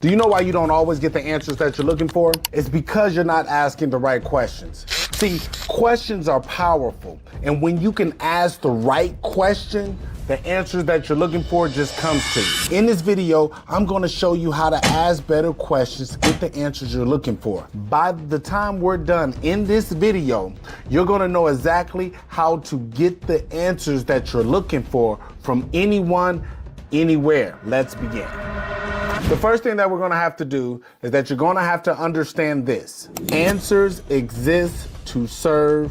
Do you know why you don't always get the answers that you're looking for? It's because you're not asking the right questions. See, questions are powerful. And when you can ask the right question, the answers that you're looking for just comes to you. In this video, I'm gonna show you how to ask better questions to get the answers you're looking for. By the time we're done in this video, you're gonna know exactly how to get the answers that you're looking for from anyone, anywhere. Let's begin. The first thing that we're gonna have to do is that you're gonna have to understand this. Answers exist to serve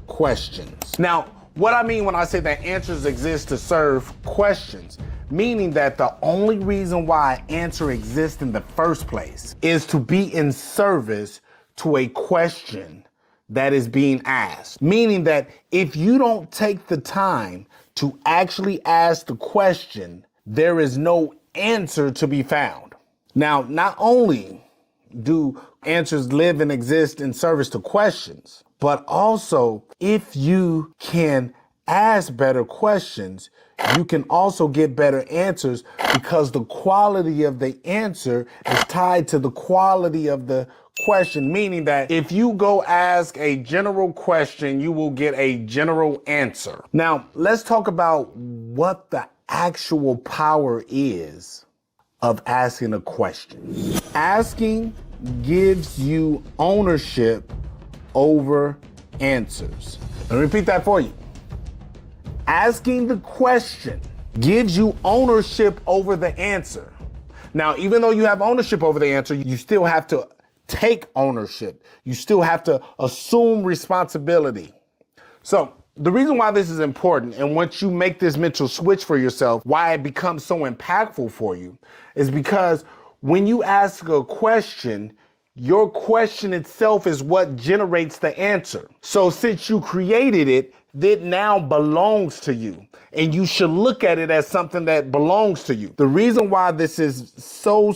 questions. Now, what I mean when I say that answers exist to serve questions, meaning that the only reason why an answer exists in the first place is to be in service to a question that is being asked. Meaning that if you don't take the time to actually ask the question, there is no answer to be found. Now, not only do answers live and exist in service to questions, but also if you can ask better questions, you can also get better answers because the quality of the answer is tied to the quality of the question, meaning that if you go ask a general question, you will get a general answer. Now, let's talk about what the actual power is of asking a question. Asking gives you ownership over answers. Let me repeat that for you. Asking the question gives you ownership over the answer. Now, even though you have ownership over the answer, you still have to take ownership. You still have to assume responsibility. So, the reason why this is important, and once you make this mental switch for yourself, why it becomes so impactful for you, is because when you ask a question, your question itself is what generates the answer. So since you created it, it now belongs to you. And you should look at it as something that belongs to you. The reason why this is so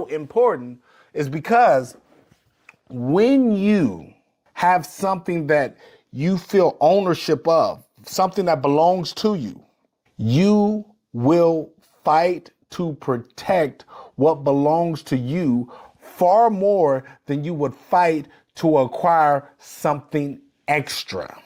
important is because when you have something that you feel ownership of, something that belongs to you, you will fight to protect what belongs to you far more than you would fight to acquire something extra.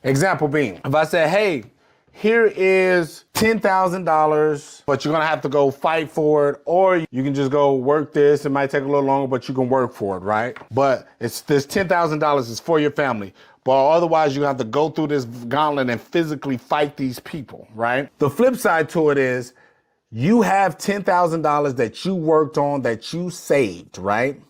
Example being, if I said, hey, here is $10,000, but you're gonna have to go fight for it, or you can just go work this. It might take a little longer, but you can work for it, right? But it's this $10,000 is for your family. But otherwise, you have to go through this gauntlet and physically fight these people, right? The flip side to it is you have $10,000 that you worked on, that you saved, right?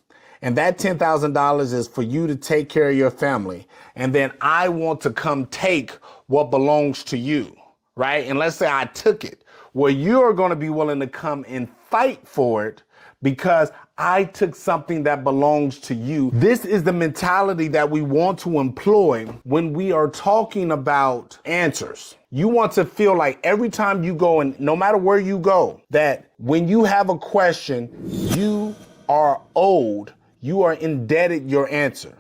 And that $10,000 is for you to take care of your family. And then I want to come take what belongs to you, right? And let's say I took it. Well, you're going to be willing to come and fight for it because I took something that belongs to you. This is the mentality that we want to employ when we are talking about answers. You want to feel like every time you go, and no matter where you go, that when you have a question, you are owed, you are indebted your answer.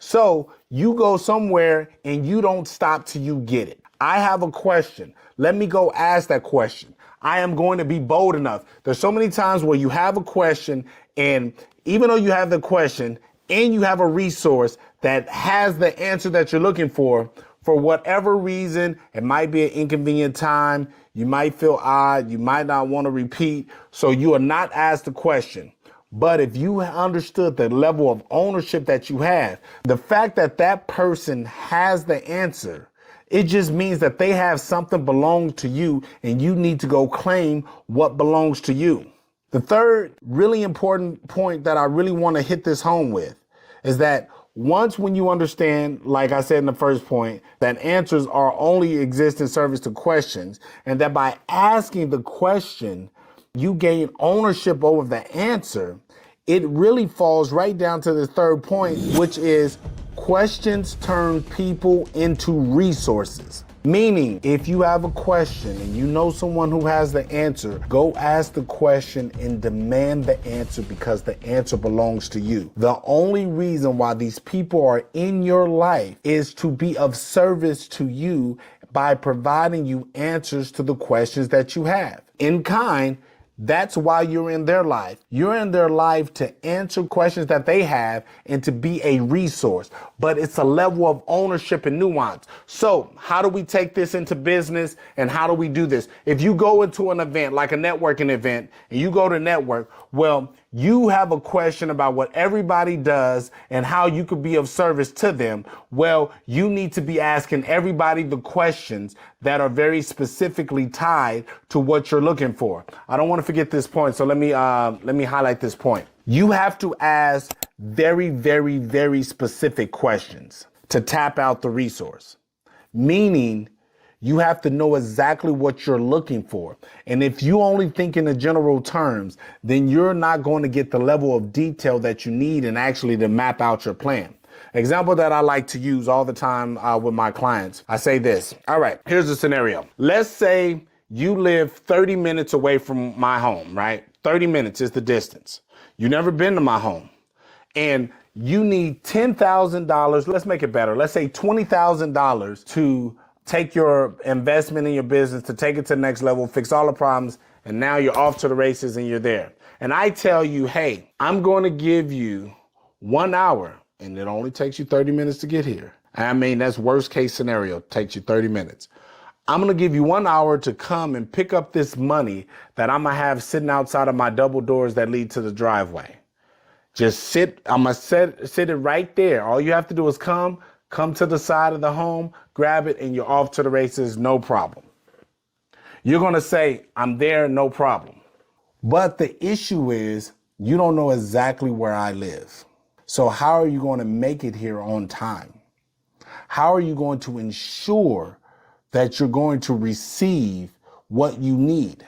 So you go somewhere and you don't stop till you get it. I have a question. Let me go ask that question. I am going to be bold enough. There's so many times where you have a question, and even though you have the question and you have a resource that has the answer that you're looking for whatever reason, it might be an inconvenient time, you might feel odd, you might not want to repeat, so you are not asked the question. But if you understood the level of ownership that you have, the fact that that person has the answer, it just means that they have something belong to you and you need to go claim what belongs to you. The third really important point that I really want to hit this home with is that once when you understand, like I said in the first point, that answers are only exist in service to questions, and that by asking the question, you gain ownership over the answer, it really falls right down to the third point, which is questions turn people into resources. Meaning, if you have a question and you know someone who has the answer, go ask the question and demand the answer because the answer belongs to you. The only reason why these people are in your life is to be of service to you by providing you answers to the questions that you have. In kind, That's why you're in their life. You're in their life to answer questions that they have and to be a resource. But it's a level of ownership and nuance. So how do we take this into business and how do we do this? If you go into an event like a networking event and you go to network, well, you have a question about what everybody does and how you could be of service to them. Well, you need to be asking everybody the questions that are very specifically tied to what you're looking for. I don't want to forget this point, so let me highlight this point. You have to ask very, very, very specific questions to tap out the resource, meaning you have to know exactly what you're looking for. And if you only think in the general terms, then you're not going to get the level of detail that you need and actually to map out your plan. Example that I like to use all the time with my clients. I say this. All right, here's the scenario. Let's say you live 30 minutes away from my home, right? 30 minutes is the distance. You've never been to my home and you need $10,000. Let's make it better. Let's say $20,000 to take your investment in your business, to take it to the next level, fix all the problems, and now you're off to the races and you're there. And I tell you, hey, I'm going to give you 1 hour, and it only takes you 30 minutes to get here. I mean, that's worst case scenario, it takes you 30 minutes. I'm going to give you 1 hour to come and pick up this money that I'm going to have sitting outside of my double doors that lead to the driveway. Just sit, I'm going to sit it right there. All you have to do is come to the side of the home, grab it, and you're off to the races, no problem. You're going to say, I'm there, no problem. But the issue is you don't know exactly where I live. So how are you going to make it here on time? How are you going to ensure that you're going to receive what you need?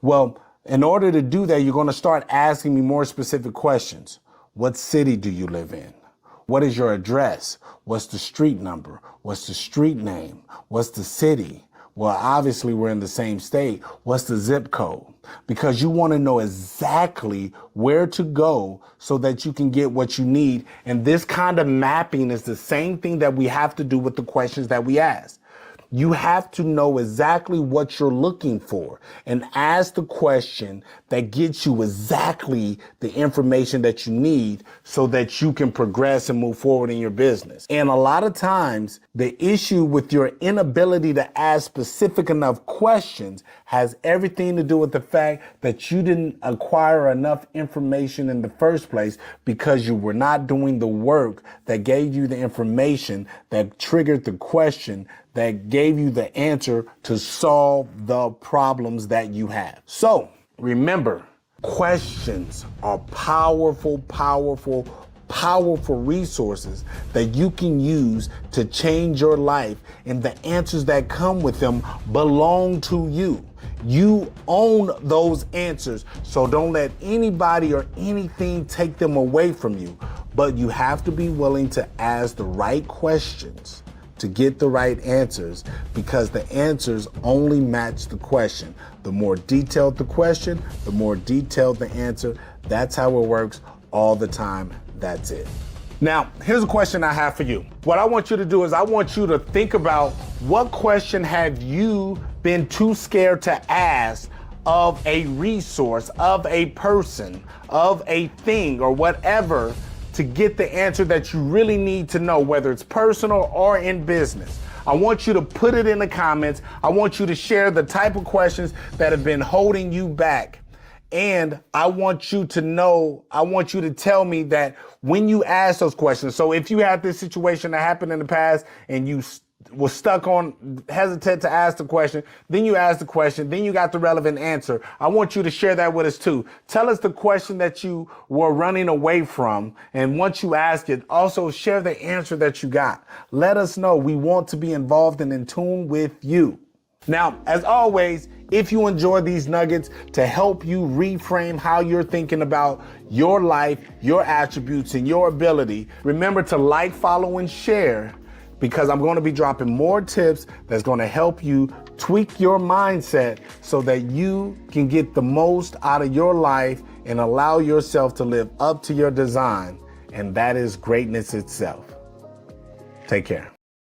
Well, in order to do that, you're going to start asking me more specific questions. What city do you live in? What is your address? What's the street number? What's the street name? What's the city? Well, obviously we're in the same state. What's the zip code? Because you want to know exactly where to go so that you can get what you need. And this kind of mapping is the same thing that we have to do with the questions that we ask. You have to know exactly what you're looking for and ask the question that gets you exactly the information that you need so that you can progress and move forward in your business. And a lot of times the issue with your inability to ask specific enough questions has everything to do with the fact that you didn't acquire enough information in the first place because you were not doing the work that gave you the information that triggered the question that gave you the answer to solve the problems that you have. So remember, questions are powerful, powerful, powerful resources that you can use to change your life, and the answers that come with them belong to you. You own those answers, so don't let anybody or anything take them away from you. But you have to be willing to ask the right questions to get the right answers, because the answers only match the question. The more detailed the question, the more detailed the answer. That's how it works all the time. That's it. Now, here's a question I have for you. What I want you to do is I want you to think about what question have you been too scared to ask of a resource, of a person, of a thing, or whatever, to get the answer that you really need to know, whether it's personal or in business. I want you to put it in the comments. I want you to share the type of questions that have been holding you back. And I want you to know, I want you to tell me that when you ask those questions, so if you had this situation that happened in the past and you was stuck on, hesitant to ask the question, then you asked the question, then you got the relevant answer. I want you to share that with us too. Tell us the question that you were running away from. And once you ask it, also share the answer that you got. Let us know. We want to be involved and in tune with you. Now, as always, if you enjoy these nuggets to help you reframe how you're thinking about your life, your attributes, and your ability, remember to like, follow, and share, because I'm going to be dropping more tips that's going to help you tweak your mindset so that you can get the most out of your life and allow yourself to live up to your design. And that is greatness itself. Take care.